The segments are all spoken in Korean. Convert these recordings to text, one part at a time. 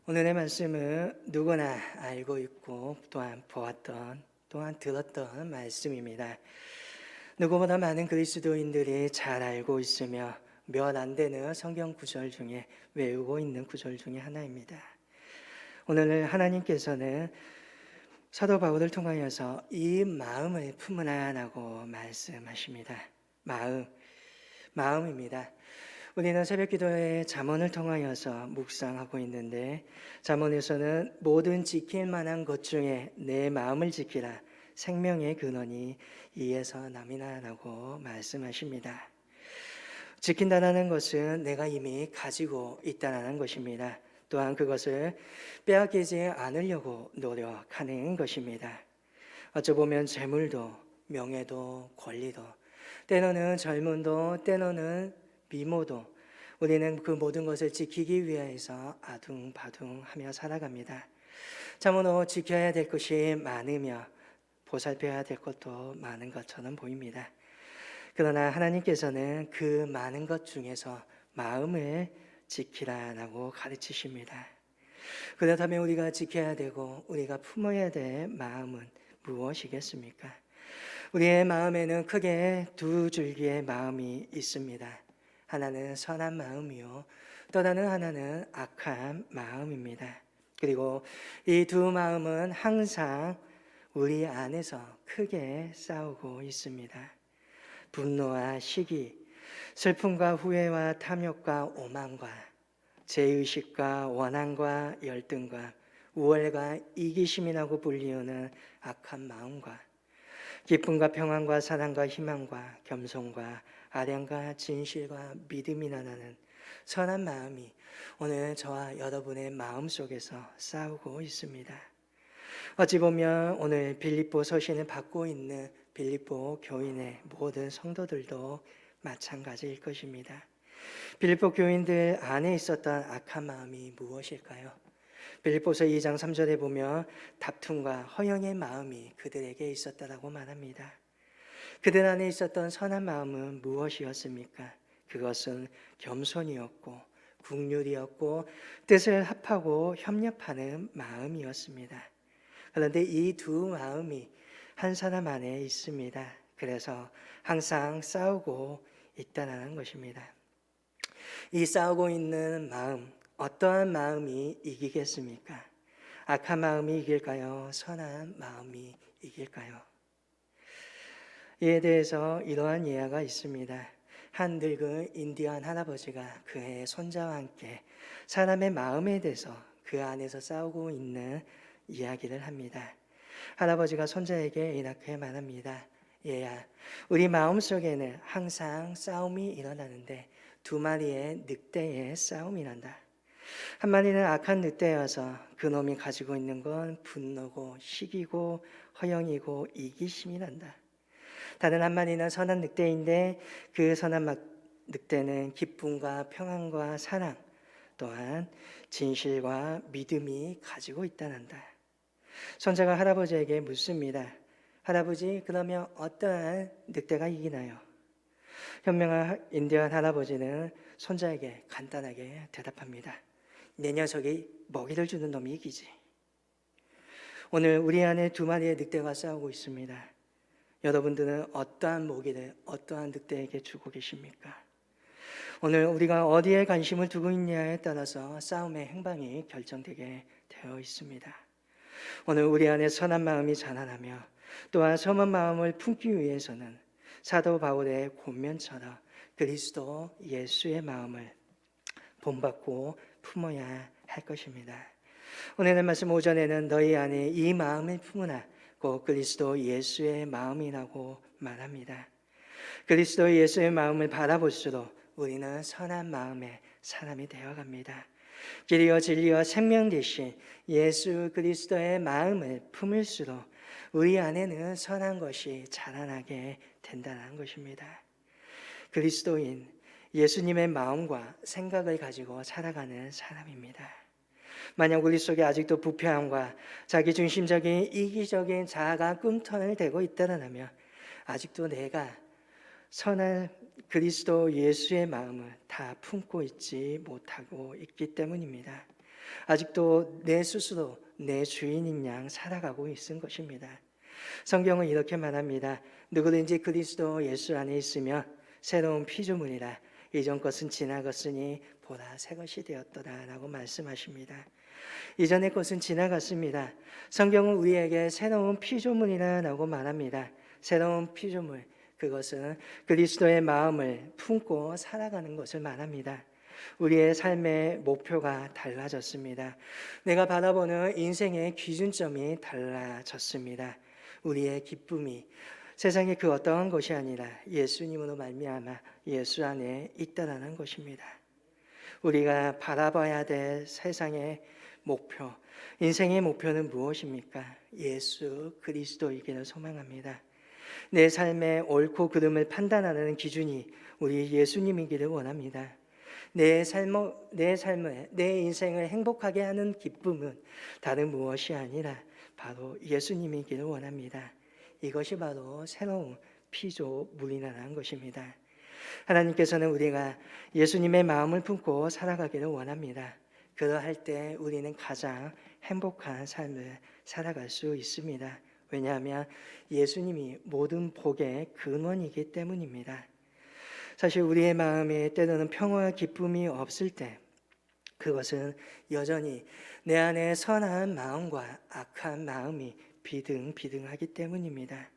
오늘의 말씀은 누구나 알고 있고 또한 보았던 또한 들었던 말씀입니다. 누구보다 많은 그리스도인들이 잘 알고 있으며 몇 안 되는 성경 구절 중에 외우고 있는 구절 중에 하나입니다. 오늘 하나님께서는 사도 바울을 통하여서 이 마음을 품으라라고 말씀하십니다. 마음입니다. 우리는 새벽기도의 잠언을 통하여서 묵상하고 있는데, 잠언에서는 모든 지킬 만한 것 중에 내 마음을 지키라, 생명의 근원이 이에서 남이나라고 말씀하십니다. 지킨다는 것은 내가 이미 가지고 있다는 것입니다. 또한 그것을 빼앗기지 않으려고 노력하는 것입니다. 어찌 보면 재물도, 명예도, 권리도, 때로는 젊음도, 때로는 미모도, 우리는 그 모든 것을 지키기 위해서 아둥바둥하며 살아갑니다. 참으로 지켜야 될 것이 많으며 보살펴야 될 것도 많은 것처럼 보입니다. 그러나 하나님께서는 그 많은 것 중에서 마음을 지키라라고 가르치십니다. 그렇다면 우리가 지켜야 되고 우리가 품어야 될 마음은 무엇이겠습니까? 우리의 마음에는 크게 두 줄기의 마음이 있습니다. 하나는 선한 마음이요, 또 다른 하나는 악한 마음입니다. 그리고 이 두 마음은 항상 우리 안에서 크게 싸우고 있습니다. 분노와 시기, 슬픔과 후회와 탐욕과 오만과 죄의식과 원한과 열등과 우월과 이기심이라고 불리우는 악한 마음과 기쁨과 평안과 사랑과 희망과 겸손과 아량과 진실과 믿음이나 나는 선한 마음이 오늘 저와 여러분의 마음 속에서 싸우고 있습니다. 어찌 보면 오늘 빌립보 서신을 받고 있는 빌립보 교인의 모든 성도들도 마찬가지일 것입니다. 빌립보 교인들 안에 있었던 악한 마음이 무엇일까요? 빌립보서 2장 3절에 보면 다툼과 허영의 마음이 그들에게 있었다라고 말합니다. 그들 안에 있었던 선한 마음은 무엇이었습니까? 그것은 겸손이었고 국률이었고 뜻을 합하고 협력하는 마음이었습니다. 그런데 이 두 마음이 한 사람 안에 있습니다. 그래서 항상 싸우고 있다는 것입니다. 이 싸우고 있는 마음, 어떠한 마음이 이기겠습니까? 악한 마음이 이길까요? 선한 마음이 이길까요? 이에 대해서 이러한 예화가 있습니다. 한 늙은 인디언 할아버지가 그의 손자와 함께 사람의 마음에 대해서 그 안에서 싸우고 있는 이야기를 합니다. 할아버지가 손자에게 이렇게 말합니다. 얘야, 우리 마음속에는 항상 싸움이 일어나는데 두 마리의 늑대의 싸움이 난다. 한 마리는 악한 늑대여서 그놈이 가지고 있는 건 분노고 시기고 허영이고 이기심이 난다. 다른 한 마리는 선한 늑대인데 그 선한 늑대는 기쁨과 평안과 사랑 또한 진실과 믿음이 가지고 있다는다. 손자가 할아버지에게 묻습니다. 할아버지, 그러면 어떠한 늑대가 이기나요? 현명한 인디언 할아버지는 손자에게 간단하게 대답합니다. 내 녀석이 먹이를 주는 놈이 이기지. 오늘 우리 안에 두 마리의 늑대가 싸우고 있습니다. 여러분들은 어떠한 먹이를 어떠한 늑대에게 주고 계십니까? 오늘 우리가 어디에 관심을 두고 있냐에 따라서 싸움의 행방이 결정되게 되어 있습니다. 오늘 우리 안에 선한 마음이 자라나며 또한 선한 마음을 품기 위해서는 사도 바울의 권면처럼 그리스도 예수의 마음을 본받고 품어야 할 것입니다. 오늘의 말씀 오전에는 너희 안에 이 마음을 품으라 곧 그리스도 예수의 마음이라고 말합니다. 그리스도 예수의 마음을 바라볼수록 우리는 선한 마음의 사람이 되어갑니다. 길이요 진리요 생명 되신 예수 그리스도의 마음을 품을수록 우리 안에는 선한 것이 자라나게 된다는 것입니다. 그리스도인 예수님의 마음과 생각을 가지고 살아가는 사람입니다. 만약 우리 속에 아직도 부패함과 자기중심적인 이기적인 자아가 꿈터를 대고 있다면 아직도 내가 선한 그리스도 예수의 마음을 다 품고 있지 못하고 있기 때문입니다. 아직도 내 스스로 내 주인인 양 살아가고 있는 것입니다. 성경은 이렇게 말합니다. 누구든지 그리스도 예수 안에 있으면 새로운 피조물이라 이전 것은 지나갔으니 보라 새 것이 되었더라 라고 말씀하십니다. 이전의 것은 지나갔습니다. 성경은 우리에게 새로운 피조물이라고 말합니다. 새로운 피조물, 그것은 그리스도의 마음을 품고 살아가는 것을 말합니다. 우리의 삶의 목표가 달라졌습니다. 내가 바라보는 인생의 기준점이 달라졌습니다. 우리의 기쁨이 세상의 그 어떠한 것이 아니라 예수님으로 말미암아 예수 안에 있다라는 것입니다. 우리가 바라봐야 될 세상의 목표, 인생의 목표는 무엇입니까? 예수 그리스도이기를 소망합니다. 내 삶의 옳고 그름을 판단하는 기준이 우리 예수님이기를 원합니다. 내 인생을 행복하게 하는 기쁨은 다른 무엇이 아니라 바로 예수님이기를 원합니다. 이것이 바로 새로운 피조물이라는 것입니다. 하나님께서는 우리가 예수님의 마음을 품고 살아가기를 원합니다. 그러할 때 우리는 가장 행복한 삶을 살아갈 수 있습니다. 왜냐하면 예수님이 모든 복의 근원이기 때문입니다. 사실 우리의 마음에 때로는 평화와 기쁨이 없을 때 그것은 여전히 내 안에 선한 마음과 악한 마음이 비등비등하기 때문입니다.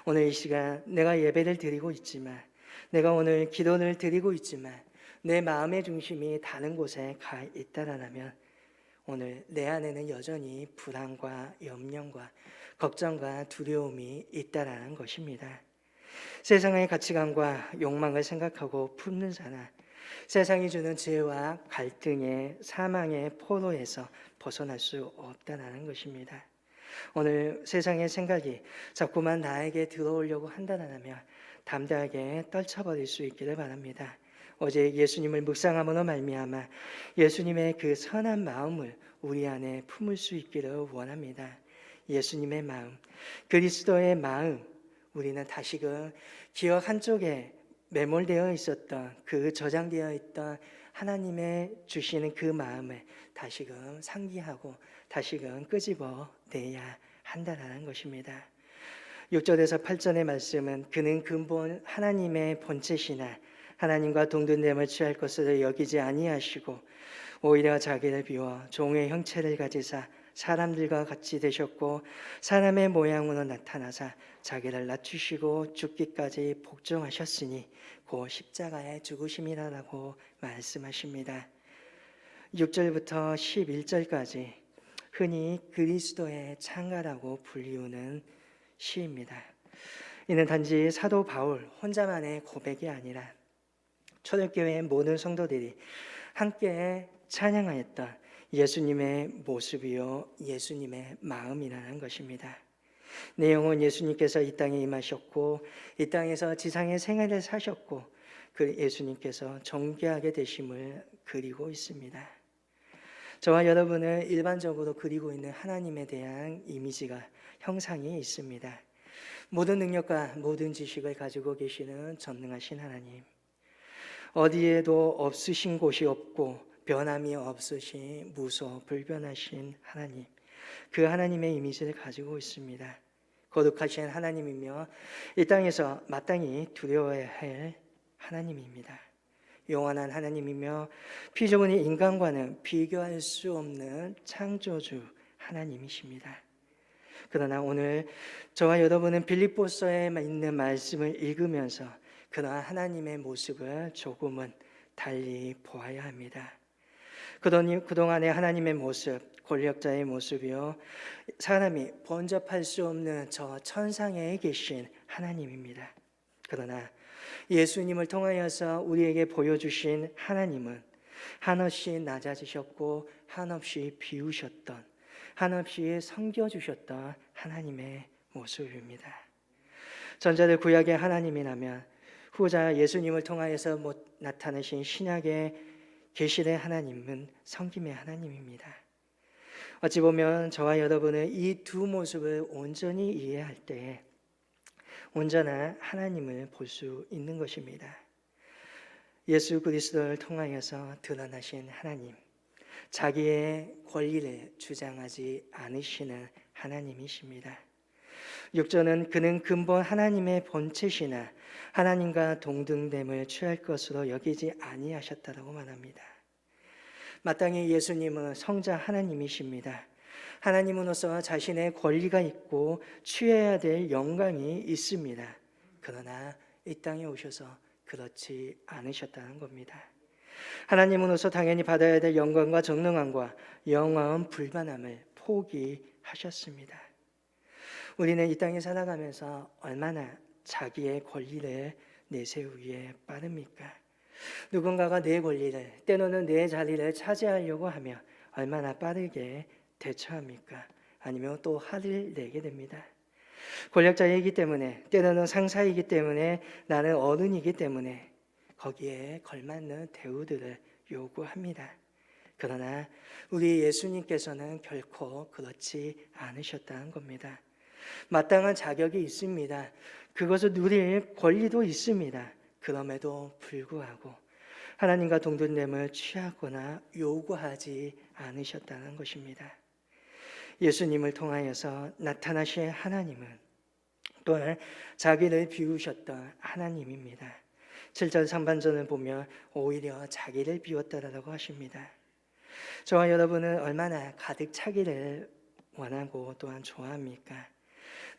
오늘 이 시간 내가 예배를 드리고 있지만, 내가 오늘 기도를 드리고 있지만 내 마음의 중심이 다른 곳에 가 있다라면 오늘 내 안에는 여전히 불안과 염려과 걱정과 두려움이 있다라는 것입니다. 세상의 가치관과 욕망을 생각하고 품는 자나 세상이 주는 죄와 갈등의 사망의 포로에서 벗어날 수 없다라는 것입니다. 오늘 세상의 생각이 자꾸만 나에게 들어오려고 한다면 담대하게 떨쳐버릴 수 있기를 바랍니다. 어제 예수님을 묵상함으로 말미암아 예수님의 그 선한 마음을 우리 안에 품을 수 있기를 원합니다. 예수님의 마음, 그리스도의 마음, 우리는 다시금 기억 한쪽에 매몰되어 있었던 그 저장되어 있던 하나님의 주시는 그 마음을 다시금 상기하고 다시금 끄집어내야 한다는 것입니다. 6절에서 8절의 말씀은 그는 근본 하나님의 본체시나 하나님과 동등됨을 취할 것으로 여기지 아니하시고 오히려 자기를 비워 종의 형체를 가지사 사람들과 같이 되셨고 사람의 모양으로 나타나사 자기를 낮추시고 죽기까지 복종하셨으니 곧 십자가에 죽으심이라고 말씀하십니다. 6절부터 11절까지 흔히 그리스도의 창가라고 불리우는 시입니다. 이는 단지 사도 바울 혼자만의 고백이 아니라 초대교회의 모든 성도들이 함께 찬양하였던 예수님의 모습이요 예수님의 마음이라는 것입니다. 내용은 예수님께서 이 땅에 임하셨고 이 땅에서 지상의 생애를 사셨고 그 예수님께서 존귀하게 되심을 그리고 있습니다. 저와 여러분은 일반적으로 그리고 있는 하나님에 대한 이미지가 형상이 있습니다. 모든 능력과 모든 지식을 가지고 계시는 전능하신 하나님, 어디에도 없으신 곳이 없고 변함이 없으신 무소불변하신 하나님, 그 하나님의 이미지를 가지고 있습니다. 거룩하신 하나님이며 이 땅에서 마땅히 두려워해야 할 하나님입니다. 영원한 하나님이며 피조물인 인간과는 비교할 수 없는 창조주 하나님이십니다. 그러나 오늘 저와 여러분은 빌립보서에 있는 말씀을 읽으면서 그러한 하나님의 모습을 조금은 달리 보아야 합니다. 그동안의 하나님의 모습, 권력자의 모습이요 사람이 번접할 수 없는 저 천상에 계신 하나님입니다. 그러나 예수님을 통하여서 우리에게 보여주신 하나님은 한없이 낮아지셨고 한없이 비우셨던, 한없이 섬겨주셨던 하나님의 모습입니다. 전자들 구약의 하나님이라면 후자 예수님을 통하여서 나타내신 신약의 계시의 하나님은 섬김의 하나님입니다. 어찌 보면 저와 여러분은 이 두 모습을 온전히 이해할 때 온전한 하나님을 볼 수 있는 것입니다. 예수 그리스도를 통하여서 드러나신 하나님, 자기의 권리를 주장하지 않으시는 하나님이십니다. 6절은 그는 근본 하나님의 본체시나 하나님과 동등됨을 취할 것으로 여기지 아니하셨다라고 말합니다. 마땅히 예수님은 성자 하나님이십니다. 하나님으로서 자신의 권리가 있고 취해야 될 영광이 있습니다. 그러나 이 땅에 오셔서 그렇지 않으셨다는 겁니다. 하나님으로서 당연히 받아야 될 영광과 정능함과 영화음 불반함을 포기하셨습니다. 우리는 이 땅에 살아가면서 얼마나 자기의 권리를 내세우기에 빠릅니까? 누군가가 내 권리를, 때로는 내 자리를 차지하려고 하며 얼마나 빠르게 대처합니까? 아니면 또 화를 내게 됩니다. 권력자이기 때문에, 때로는 상사이기 때문에, 나는 어른이기 때문에 거기에 걸맞는 대우들을 요구합니다. 그러나 우리 예수님께서는 결코 그렇지 않으셨다는 겁니다. 마땅한 자격이 있습니다. 그것을 누릴 권리도 있습니다. 그럼에도 불구하고 하나님과 동등됨을 취하거나 요구하지 않으셨다는 것입니다. 예수님을 통하여서 나타나신 하나님은 또한 자기를 비우셨던 하나님입니다. 7절 상반전을 보면 오히려 자기를 비웠다라고 하십니다. 저와 여러분은 얼마나 가득 차기를 원하고 또한 좋아합니까?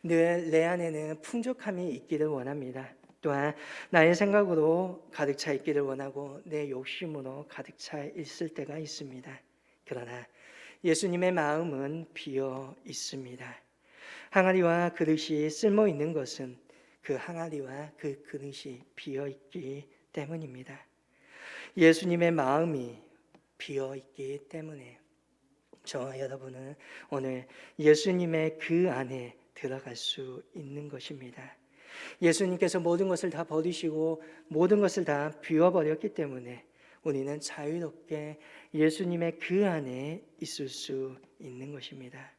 늘 내 안에는 풍족함이 있기를 원합니다. 또한 나의 생각으로 가득 차 있기를 원하고 내 욕심으로 가득 차 있을 때가 있습니다. 그러나 예수님의 마음은 비어 있습니다. 항아리와 그릇이 쓸모 있는 것은 그 항아리와 그 그릇이 비어 있기 때문입니다. 예수님의 마음이 비어 있기 때문에 저와 여러분은 오늘 예수님의 그 안에 들어갈 수 있는 것입니다. 예수님께서 모든 것을 다 버리시고 모든 것을 다 비워버렸기 때문에 우리는 자유롭게 예수님의 그 안에 있을 수 있는 것입니다.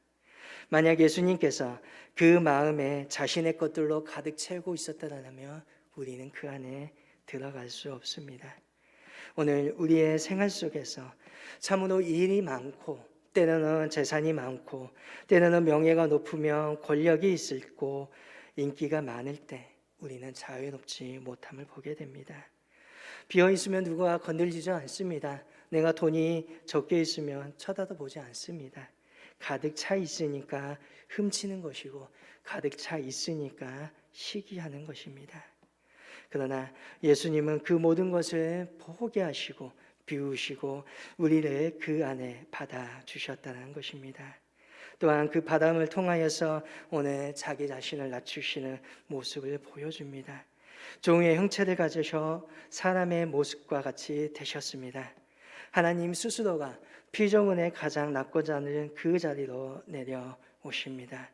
만약 예수님께서 그 마음에 자신의 것들로 가득 채우고 있었다면 우리는 그 안에 들어갈 수 없습니다. 오늘 우리의 생활 속에서 참으로 일이 많고 때로는 재산이 많고 때로는 명예가 높으면 권력이 있고 인기가 많을 때 우리는 자유롭지 못함을 보게 됩니다. 비어 있으면 누가 건들리지 않습니다. 내가 돈이 적게 있으면 쳐다도 보지 않습니다. 가득 차 있으니까 훔치는 것이고 가득 차 있으니까 시기하는 것입니다. 그러나 예수님은 그 모든 것을 포기하시고 비우시고 우리를 그 안에 받아주셨다는 것입니다. 또한 그 받음을 통하여서 오늘 자기 자신을 낮추시는 모습을 보여줍니다. 종의 형체를 가지셔 사람의 모습과 같이 되셨습니다. 하나님 스스로가 피조물의 가장 낮고자 하는 그 자리로 내려오십니다.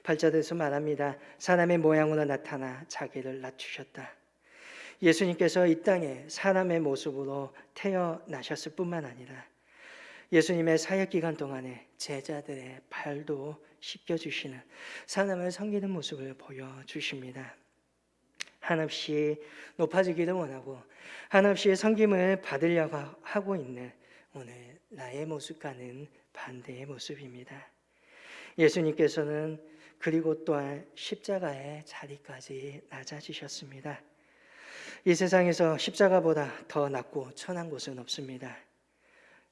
8절에서 말합니다. 사람의 모양으로 나타나 자기를 낮추셨다. 예수님께서 이 땅에 사람의 모습으로 태어나셨을 뿐만 아니라 예수님의 사역 기간 동안에 제자들의 발도 씻겨주시는 사람을 섬기는 모습을 보여주십니다. 한없이 높아지기를 원하고 한없이 섬김을 받으려고 하고 있는 오늘 나의 모습과는 반대의 모습입니다. 예수님께서는 그리고 또한 십자가의 자리까지 낮아지셨습니다. 이 세상에서 십자가보다 더 낮고 천한 곳은 없습니다.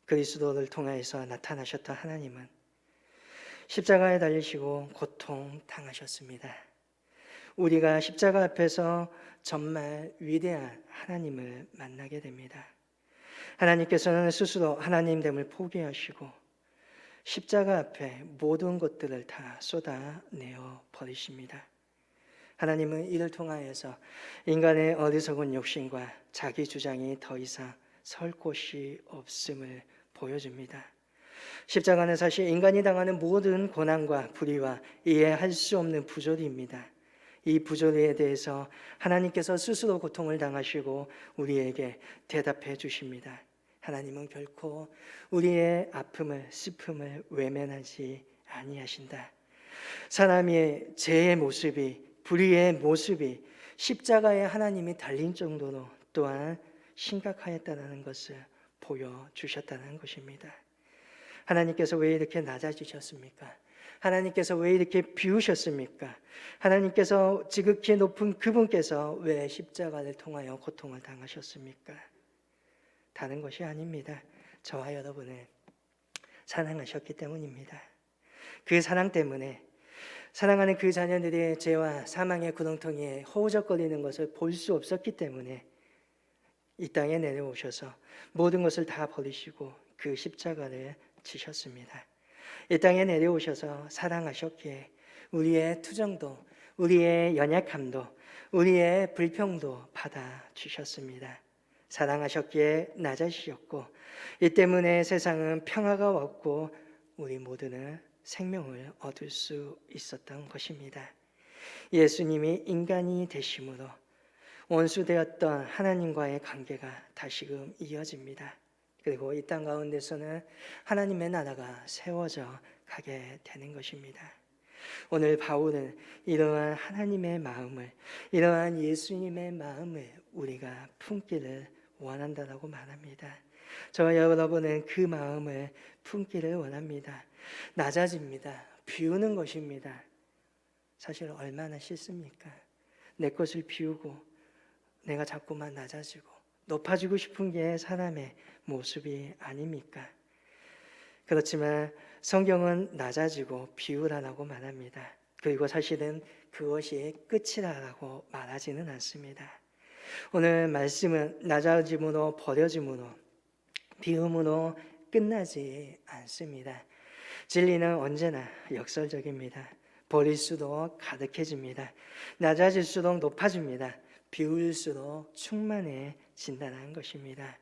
그리스도를 통하여서 나타나셨던 하나님은 십자가에 달리시고 고통당하셨습니다. 우리가 십자가 앞에서 정말 위대한 하나님을 만나게 됩니다. 하나님께서는 스스로 하나님됨을 포기하시고 십자가 앞에 모든 것들을 다 쏟아내어 버리십니다. 하나님은 이를 통하여서 인간의 어리석은 욕심과 자기 주장이 더 이상 설 곳이 없음을 보여줍니다. 십자가는 사실 인간이 당하는 모든 고난과 불의와 이해할 수 없는 부조리입니다. 이 부조리에 대해서 하나님께서 스스로 고통을 당하시고 우리에게 대답해 주십니다. 하나님은 결코 우리의 아픔을 슬픔을 외면하지 아니하신다. 사람의 죄의 모습이 불의의 모습이 십자가에 하나님이 달린 정도로 또한 심각하였다는 것을 보여주셨다는 것입니다. 하나님께서 왜 이렇게 낮아지셨습니까? 하나님께서 왜 이렇게 비우셨습니까? 하나님께서 지극히 높은 그분께서 왜 십자가를 통하여 고통을 당하셨습니까? 다른 것이 아닙니다. 저와 여러분을 사랑하셨기 때문입니다. 그 사랑 때문에 사랑하는 그 자녀들의 죄와 사망의 구렁텅이에 허우적거리는 것을 볼 수 없었기 때문에 이 땅에 내려오셔서 모든 것을 다 버리시고 그 십자가를 지셨습니다. 이 땅에 내려오셔서 사랑하셨기에 우리의 투정도, 우리의 연약함도, 우리의 불평도 받아주셨습니다. 사랑하셨기에 낮아지셨고 이 때문에 세상은 평화가 왔고 우리 모두는 생명을 얻을 수 있었던 것입니다. 예수님이 인간이 되심으로 원수되었던 하나님과의 관계가 다시금 이어집니다. 그리고 이 땅 가운데서는 하나님의 나라가 세워져 가게 되는 것입니다. 오늘 바울은 이러한 하나님의 마음을, 이러한 예수님의 마음을 우리가 품기를 원한다라고 말합니다. 저와 여러분은 그 마음을 품기를 원합니다. 낮아집니다. 비우는 것입니다. 사실 얼마나 싫습니까? 내 것을 비우고 내가 자꾸만 낮아지고 높아지고 싶은 게 사람의 모습이 아닙니까? 그렇지만 성경은 낮아지고 비우라라고 말합니다. 그리고 사실은 그것이 끝이라고 말하지는 않습니다. 오늘 말씀은 낮아짐으로 버려짐으로 비움으로 끝나지 않습니다. 진리는 언제나 역설적입니다. 버릴수록 가득해집니다. 낮아질수록 높아집니다. 비울수록 충만해진다는 것입니다.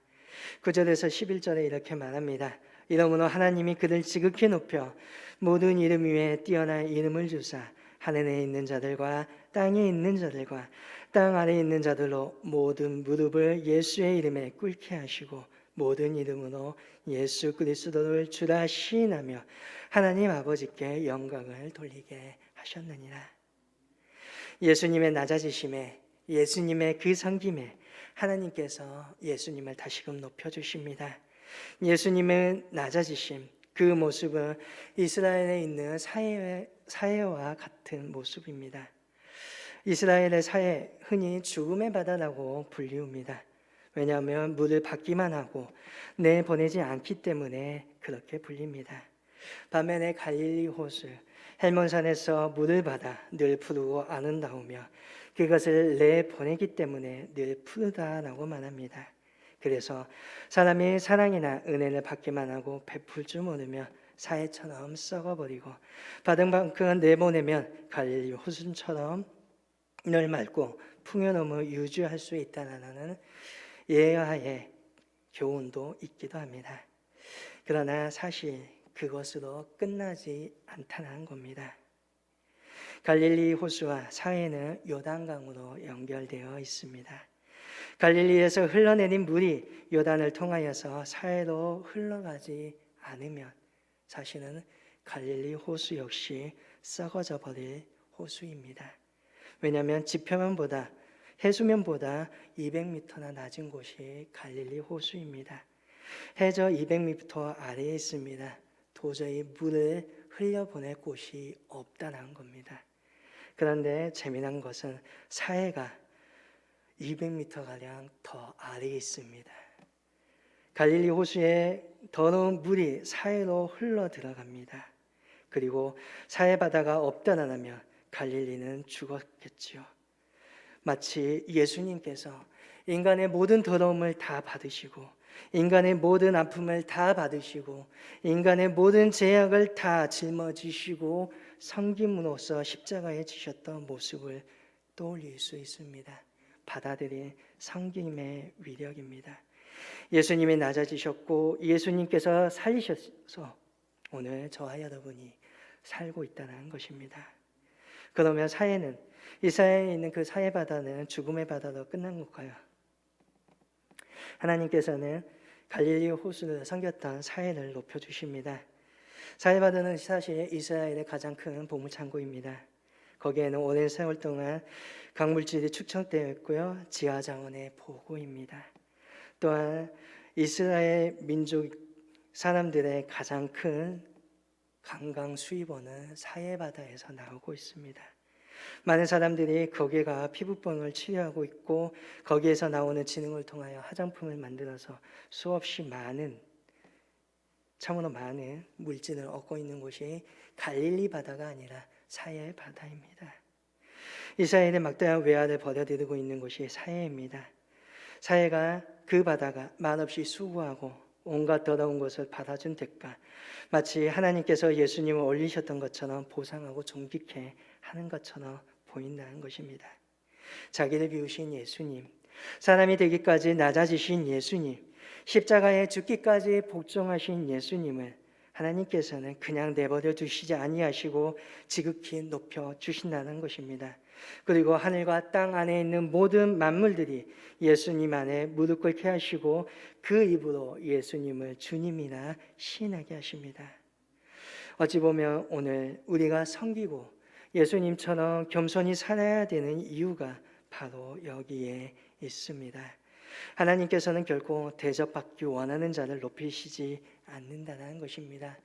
9절에서 11절에 이렇게 말합니다. 이러므로 하나님이 그를 지극히 높여 모든 이름 위에 뛰어난 이름을 주사 하늘에 있는 자들과 땅에 있는 자들과 땅 아래에 있는 자들로 모든 무릎을 예수의 이름에 꿇게 하시고 모든 이름으로 예수 그리스도를 주라 시인하며 하나님 아버지께 영광을 돌리게 하셨느니라. 예수님의 낮아지심에, 예수님의 그 섬김에 하나님께서 예수님을 다시금 높여주십니다. 예수님의 낮아지심, 그 모습은 이스라엘에 있는 사해와 같은 모습입니다. 이스라엘의 사해, 흔히 죽음의 바다라고 불리웁니다. 왜냐하면 물을 받기만 하고 내보내지 않기 때문에 그렇게 불립니다. 반면에 갈릴리 호수, 헬몬산에서 물을 받아 늘 푸르고 아름다우며 그것을 내보내기 때문에 늘 푸르다라고 말합니다. 그래서 사람이 사랑이나 은혜를 받기만 하고 베풀 줄 모르며 사해처럼 썩어버리고 받은 만큼 내보내면 갈릴리 호수처럼 늘 맑고 풍요로움을 유지할 수 있다는 예하의 교훈도 있기도 합니다. 그러나 사실 그것으로 끝나지 않다는 겁니다. 갈릴리 호수와 사해는 요단강으로 연결되어 있습니다. 갈릴리에서 흘러내린 물이 요단을 통하여서 사해로 흘러가지 않으면 사실은 갈릴리 호수 역시 썩어져 버릴 호수입니다. 왜냐하면 지표면보다 해수면보다 200m나 낮은 곳이 갈릴리 호수입니다. 해저 200m 아래에 있습니다. 도저히 물을 흘려보낼 곳이 없다는 겁니다. 그런데 재미난 것은 사해가 200m가량 더 아래에 있습니다. 갈릴리 호수에 더러운 물이 사해로 흘러 들어갑니다. 그리고 사해 바다가 없다라면 갈릴리는 죽었겠지요. 마치 예수님께서 인간의 모든 더러움을 다 받으시고 인간의 모든 아픔을 다 받으시고 인간의 모든 죄악을 다 짊어지시고 섬김으로써 십자가에 지셨던 모습을 떠올릴 수 있습니다. 받아들인 섬김의 위력입니다. 예수님이 낮아지셨고 예수님께서 살리셔서 오늘 저와 여러분이 살고 있다는 것입니다. 그러면 사해는 이스라엘에 있는 그 사해 바다는 죽음의 바다로 끝난 걸까요? 하나님께서는 갈릴리 호수를 섬겼던 사해를 높여주십니다. 사해 바다는 사실 이스라엘의 가장 큰 보물창고입니다. 거기에는 오랜 세월 동안 강물질이 축적되어 있고요. 지하 자원의 보고입니다. 또한 이스라엘 민족 사람들의 가장 큰 관광 수입원은 사해바다에서 나오고 있습니다. 많은 사람들이 거기가 피부병을 치료하고 있고 거기에서 나오는 진흥을 통하여 화장품을 만들어서 수없이 많은 참으로 많은 물질을 얻고 있는 곳이 갈릴리 바다가 아니라 사해 바다입니다. 이스라엘의 막대한 외아를 버려들이고 있는 곳이 사해입니다. 사해가 그 바다가 말없이 수고하고 온갖 더러운 것을 받아준 대가, 마치 하나님께서 예수님을 올리셨던 것처럼 보상하고 존귀케 하는 것처럼 보인다는 것입니다. 자기를 비우신 예수님, 사람이 되기까지 낮아지신 예수님, 십자가에 죽기까지 복종하신 예수님을 하나님께서는 그냥 내버려 두시지 아니하시고 지극히 높여 주신다는 것입니다. 그리고 하늘과 땅 안에 있는 모든 만물들이 예수님 안에 무릎 꿇게 하시고 그 입으로 예수님을 주님이라 시인하게 하십니다. 어찌 보면 오늘 우리가 섬기고 예수님처럼 겸손히 살아야 되는 이유가 바로 여기에 있습니다. 하나님께서는 결코 대접받기 원하는 자를 높이시지 않는다는 것입니다.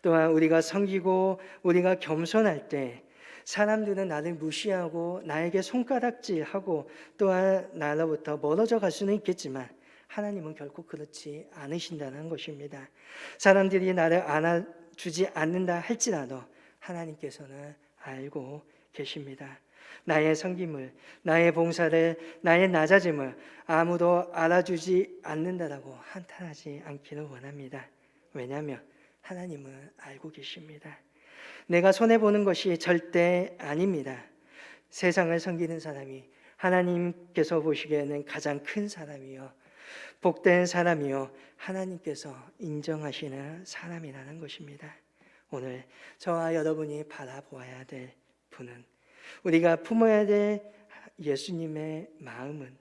또한 우리가 섬기고 우리가 겸손할 때 사람들은 나를 무시하고 나에게 손가락질하고 또한 나로부터 멀어져 갈 수는 있겠지만 하나님은 결코 그렇지 않으신다는 것입니다. 사람들이 나를 안아주지 않는다 할지라도 하나님께서는 알고 계십니다. 나의 섬김을, 나의 봉사를, 나의 낮아짐을 아무도 알아주지 않는다라고 한탄하지 않기를 원합니다. 왜냐하면 하나님은 알고 계십니다. 내가 손해보는 것이 절대 아닙니다. 세상을 섬기는 사람이 하나님께서 보시기에는 가장 큰 사람이요, 복된 사람이요, 하나님께서 인정하시는 사람이라는 것입니다. 오늘 저와 여러분이 바라보아야 될 분은, 우리가 품어야 될 예수님의 마음은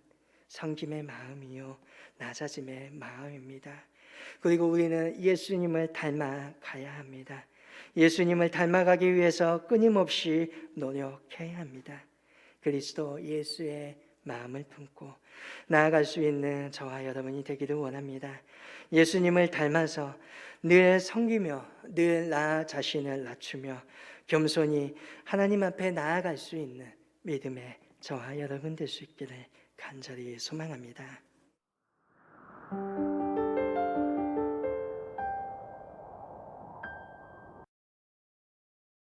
섬김의 마음이요 낮아짐의 마음입니다. 그리고 우리는 예수님을 닮아가야 합니다. 예수님을 닮아가기 위해서 끊임없이 노력해야 합니다. 그리스도 예수의 마음을 품고 나아갈 수 있는 저와 여러분이 되기를 원합니다. 예수님을 닮아서 늘 섬기며 늘 나 자신을 낮추며 겸손히 하나님 앞에 나아갈 수 있는 믿음의 저와 여러분 될 수 있기를 간절히 소망합니다.